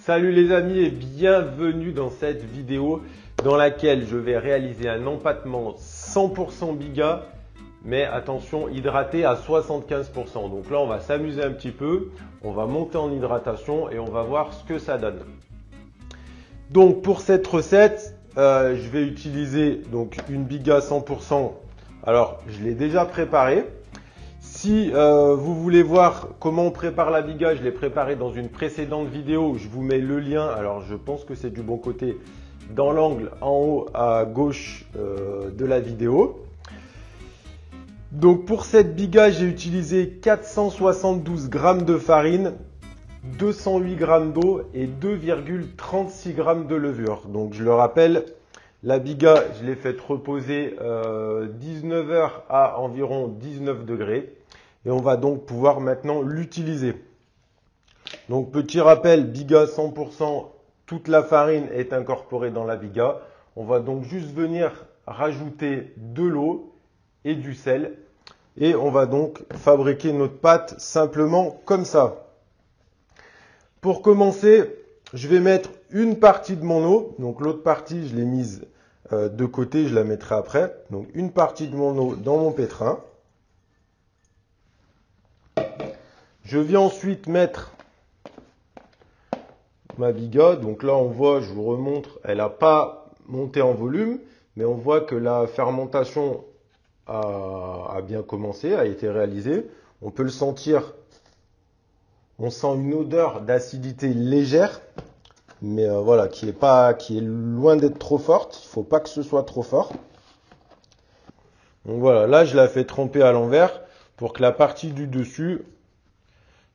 Salut les amis et bienvenue dans cette vidéo dans laquelle je vais réaliser un empattement 100% Biga, mais attention hydraté à 75%. Donc là on va s'amuser un petit peu, on va monter en hydratation et on va voir ce que ça donne. Donc pour cette recette, je vais utiliser donc une Biga 100%. Alors je l'ai déjà préparée. Si vous voulez voir comment on prépare la Biga, je l'ai préparé dans une précédente vidéo. Je vous mets le lien. Alors je pense que c'est du bon côté dans l'angle en haut à gauche de la vidéo. Donc pour cette Biga, j'ai utilisé 472 g de farine, 208 g d'eau et 2,36 g de levure. Donc je le rappelle, la Biga, je l'ai faite reposer 19 heures à environ 19 degrés. Et on va donc pouvoir maintenant l'utiliser. Donc petit rappel, Biga 100%, toute la farine est incorporée dans la Biga. On va donc juste venir rajouter de l'eau et du sel. Et on va donc fabriquer notre pâte simplement comme ça. Pour commencer, je vais mettre une partie de mon eau. Donc l'autre partie, je l'ai mise de côté, je la mettrai après. Donc une partie de mon eau dans mon pétrin. Je viens ensuite mettre ma Biga. Donc là, on voit, je vous remontre, elle n'a pas monté en volume, mais on voit que la fermentation a bien commencé, a été réalisée. On peut le sentir, on sent une odeur d'acidité légère, mais voilà, qui est loin d'être trop forte. Il ne faut pas que ce soit trop fort. Donc voilà, là, je la fais tremper à l'envers pour que la partie du dessus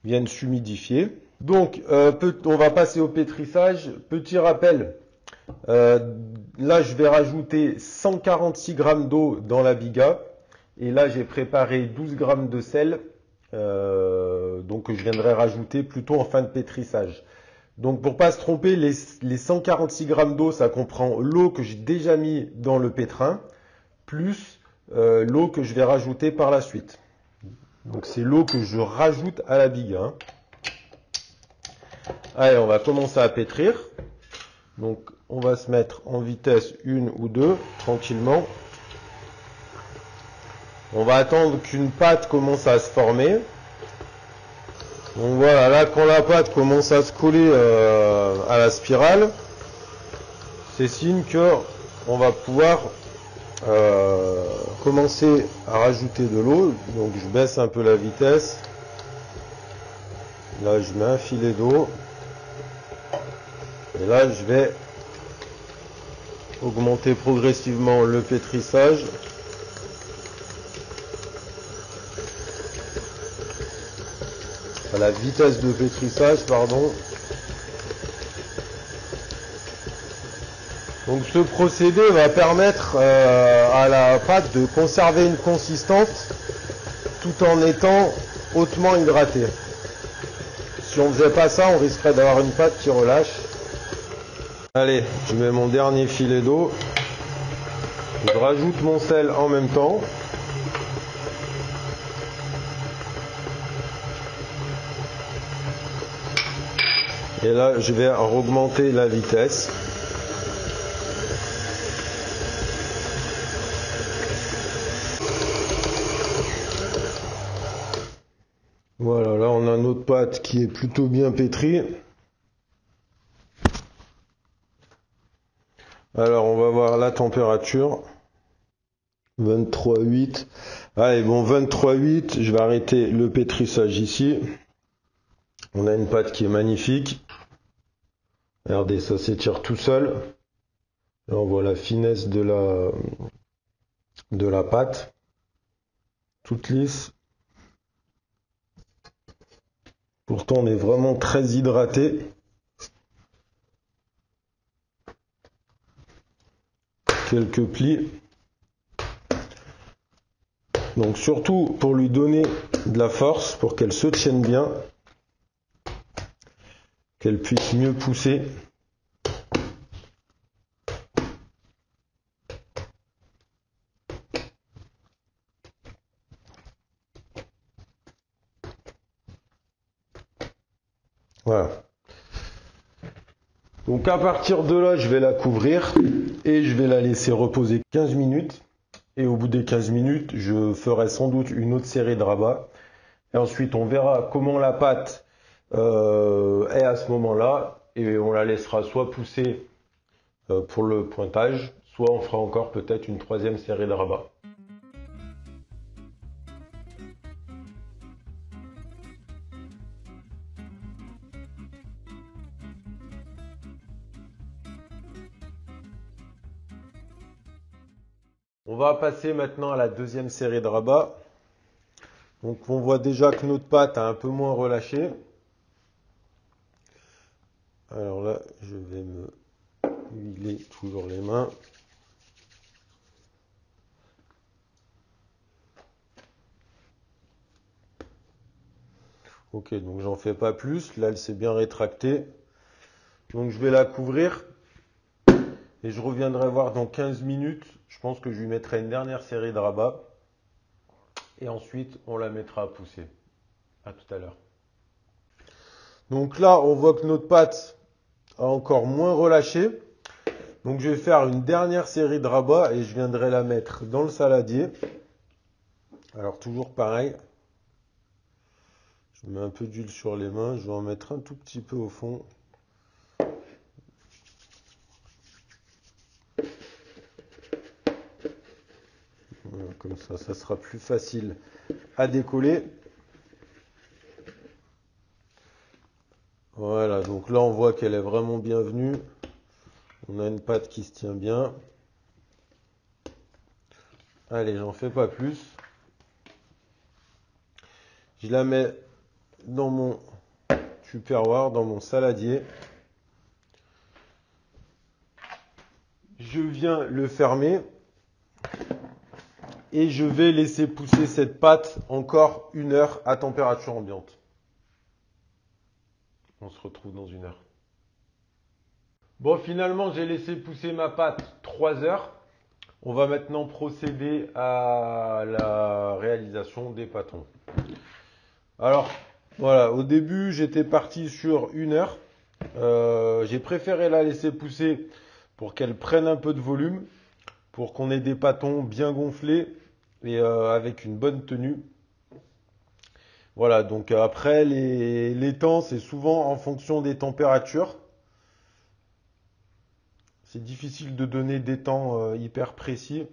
viennent s'humidifier. Donc, on va passer au pétrissage. Petit rappel, là je vais rajouter 146 g d'eau dans la Biga. Et là j'ai préparé 12 g de sel, donc je viendrai rajouter plutôt en fin de pétrissage. Donc pour pas se tromper, les 146 g d'eau, ça comprend l'eau que j'ai déjà mis dans le pétrin, plus l'eau que je vais rajouter par la suite. Donc c'est l'eau que je rajoute à la Biga. Allez, on va commencer à pétrir. Donc on va se mettre en vitesse 1 ou 2, tranquillement. On va attendre qu'une pâte commence à se former. Donc voilà, là quand la pâte commence à se coller à la spirale, c'est signe que on va pouvoir commencer à rajouter de l'eau. Donc je baisse un peu la vitesse. Là je mets un filet d'eau. Et là je vais augmenter progressivement le pétrissage. La vitesse de pétrissage, pardon. Donc ce procédé va permettre à la pâte de conserver une consistance tout en étant hautement hydratée. Si on ne faisait pas ça, on risquerait d'avoir une pâte qui relâche. Allez, je mets mon dernier filet d'eau. Je rajoute mon sel en même temps. Et là, je vais augmenter la vitesse. Voilà, là on a notre pâte qui est plutôt bien pétrie. Alors on va voir la température. 23,8. Allez, bon, 23,8. Je vais arrêter le pétrissage ici. On a une pâte qui est magnifique. Regardez, ça s'étire tout seul. Là, on voit la finesse de la pâte. Toute lisse. Pourtant, on est vraiment très hydraté. Quelques plis. Donc surtout pour lui donner de la force, pour qu'elle se tienne bien, qu'elle puisse mieux pousser. Voilà. Donc à partir de là, je vais la couvrir et je vais la laisser reposer 15 minutes. Et au bout des 15 minutes, je ferai sans doute une autre série de rabats. Et ensuite, on verra comment la pâte est à ce moment-là. Et on la laissera soit pousser pour le pointage, soit on fera encore peut-être une troisième série de rabats. On va passer maintenant à la deuxième série de rabats. Donc on voit déjà que notre pâte a un peu moins relâché. Alors là, je vais me huiler toujours les mains. Ok, donc j'en fais pas plus. Là, elle s'est bien rétractée. Donc je vais la couvrir. Et je reviendrai voir dans 15 minutes. Je pense que je lui mettrai une dernière série de rabats. Et ensuite, on la mettra à pousser. À tout à l'heure. Donc là, on voit que notre pâte a encore moins relâché. Donc je vais faire une dernière série de rabats et je viendrai la mettre dans le saladier. Alors toujours pareil. Je mets un peu d'huile sur les mains. Je vais en mettre un tout petit peu au fond. Voilà, comme ça sera plus facile à décoller. Voilà, donc là on voit qu'elle est vraiment bien venue. On a une pâte qui se tient bien. Allez, j'en fais pas plus. Je la mets dans mon tupperware, dans mon saladier. Je viens le fermer. Et je vais laisser pousser cette pâte encore 1 heure à température ambiante. On se retrouve dans 1 heure. Bon, finalement, j'ai laissé pousser ma pâte 3 heures. On va maintenant procéder à la réalisation des pâtons. Alors, voilà, au début, j'étais parti sur 1 heure. J'ai préféré la laisser pousser pour qu'elle prenne un peu de volume, pour qu'on ait des pâtons bien gonflés et avec une bonne tenue. Voilà, donc après, les temps, c'est souvent en fonction des températures. C'est difficile de donner des temps hyper précis.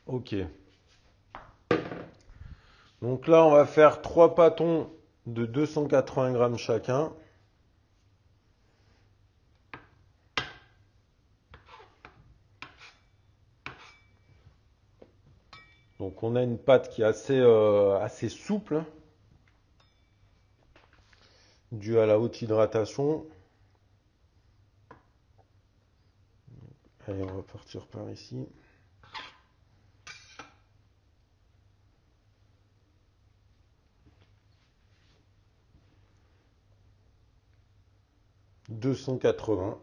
Ok. Donc là, on va faire 3 pâtons de 280 grammes chacun. Donc on a une pâte qui est assez souple, due à la haute hydratation. Allez, on va partir par ici. « 280.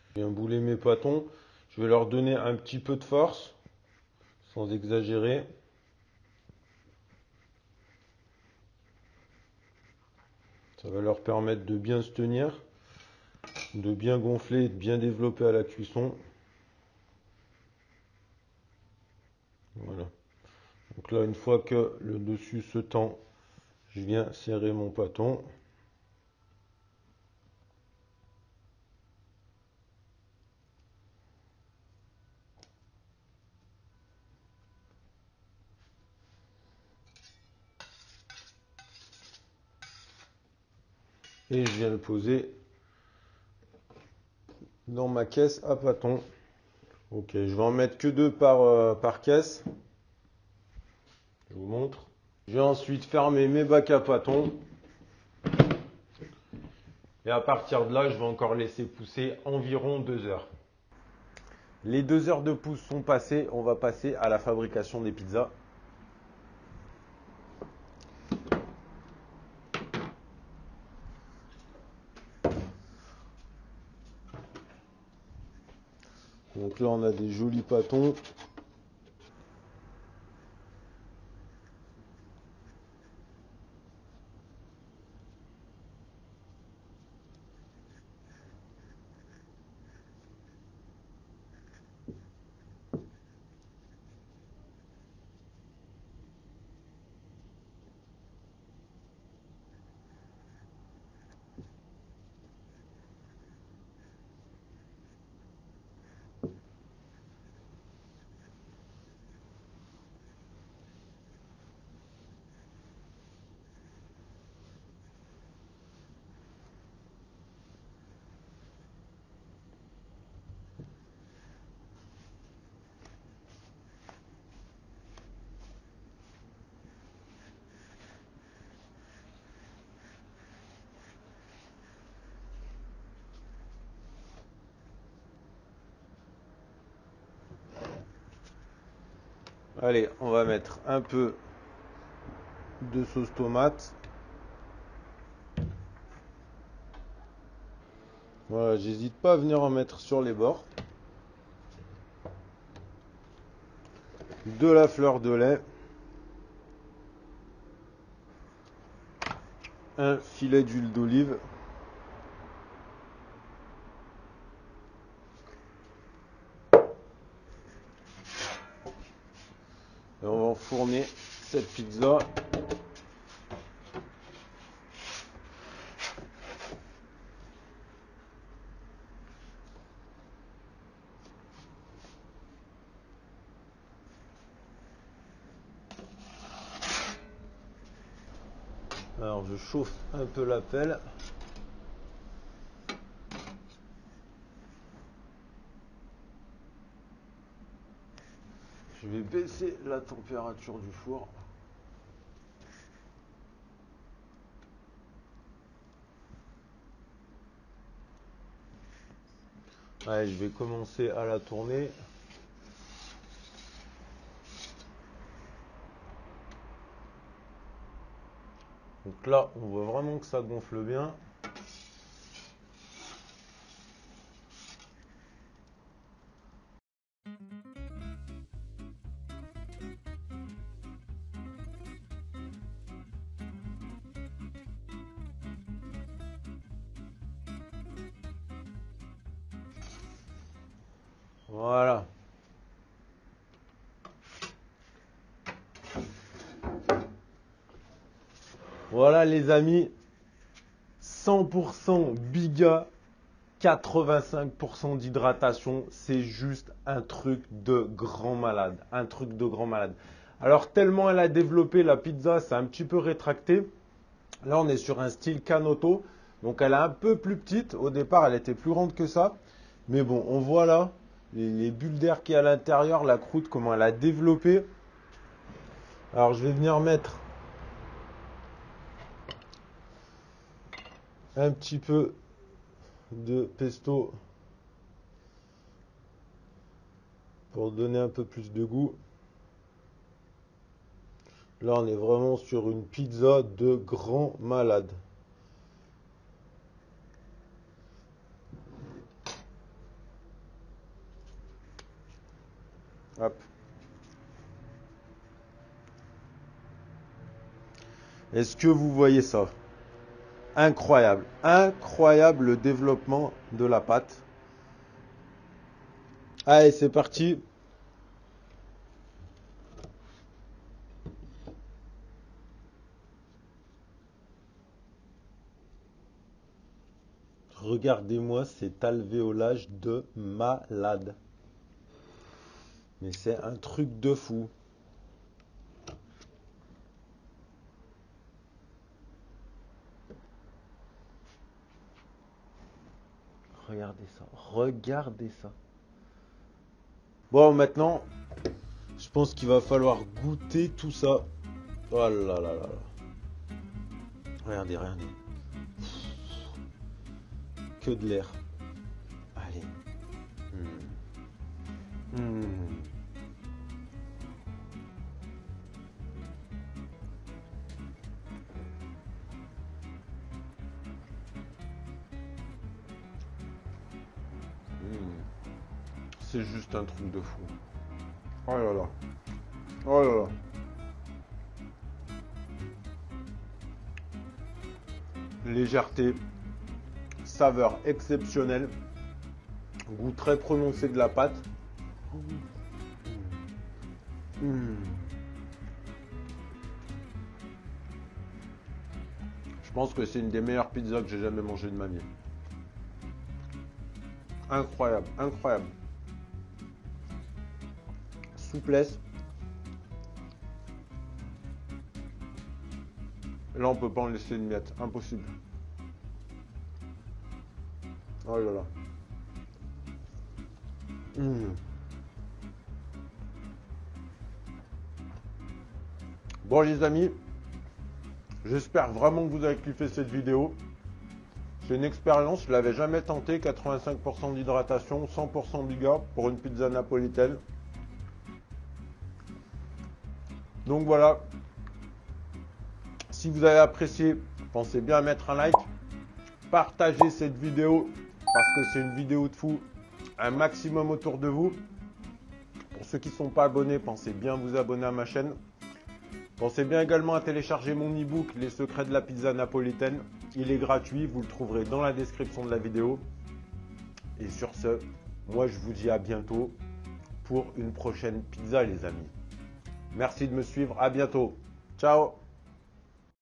Je viens bouler mes pâtons. Je vais leur donner un petit peu de force, sans exagérer. Ça va leur permettre de bien se tenir, de bien gonfler, de bien développer à la cuisson. Voilà. Donc là, une fois que le dessus se tend, je viens serrer mon pâton. Et je viens le poser dans ma caisse à pâtons. Ok, je vais en mettre que 2 par caisse. Je vous montre. Je vais ensuite fermer mes bacs à pâtons. Et à partir de là, je vais encore laisser pousser environ 2 heures. Les 2 heures de pousse sont passées. On va passer à la fabrication des pizzas. Donc là, on a des jolis pâtons. Allez, on va mettre un peu de sauce tomate. Voilà, j'hésite pas à venir en mettre sur les bords. De la fleur de lait. Un filet d'huile d'olive. Et on va enfourner cette pizza. Alors je chauffe un peu la pelle. Je vais baisser la température du four. Allez, je vais commencer à la tourner. Donc là, on voit vraiment que ça gonfle bien. Voilà. Voilà les amis, 100% biga, 85% d'hydratation, c'est juste un truc de grand malade, un truc de grand malade. Alors tellement elle a développé la pizza, c'est un petit peu rétracté. Là on est sur un style Canotto, donc elle est un peu plus petite. Au départ elle était plus ronde que ça, mais bon on voit là les bulles d'air qu'il y a à l'intérieur, la croûte, comment elle a développé. Alors je vais venir mettre un petit peu de pesto pour donner un peu plus de goût. Là, on est vraiment sur une pizza de grand malade. Hop. Est-ce que vous voyez ça? Incroyable. Incroyable le développement de la pâte. Allez, c'est parti. Regardez-moi cet alvéolage de malade. Mais c'est un truc de fou. Regardez ça. Regardez ça. Bon, maintenant, je pense qu'il va falloir goûter tout ça. Oh là là là là. Regardez, regardez. Que de l'air. Allez. C'est juste un truc de fou. Oh là là. Oh là là. Légèreté, saveur exceptionnelle, goût très prononcé de la pâte. Je pense que c'est une des meilleures pizzas que j'ai jamais mangées de ma vie. Incroyable, incroyable. Souplesse. Là, on peut pas en laisser une miette. Impossible. Oh là là. Bon les amis, j'espère vraiment que vous avez kiffé cette vidéo. C'est une expérience, je ne l'avais jamais tenté, 85% d'hydratation, 100% biga pour une pizza napolitaine. Donc voilà, si vous avez apprécié, pensez bien à mettre un like, partagez cette vidéo parce que c'est une vidéo de fou, un maximum autour de vous. Pour ceux qui ne sont pas abonnés, pensez bien à vous abonner à ma chaîne. Pensez bien également à télécharger mon e-book Les secrets de la pizza napolitaine. Il est gratuit, vous le trouverez dans la description de la vidéo. Et sur ce, moi je vous dis à bientôt pour une prochaine pizza les amis. Merci de me suivre, à bientôt. Ciao.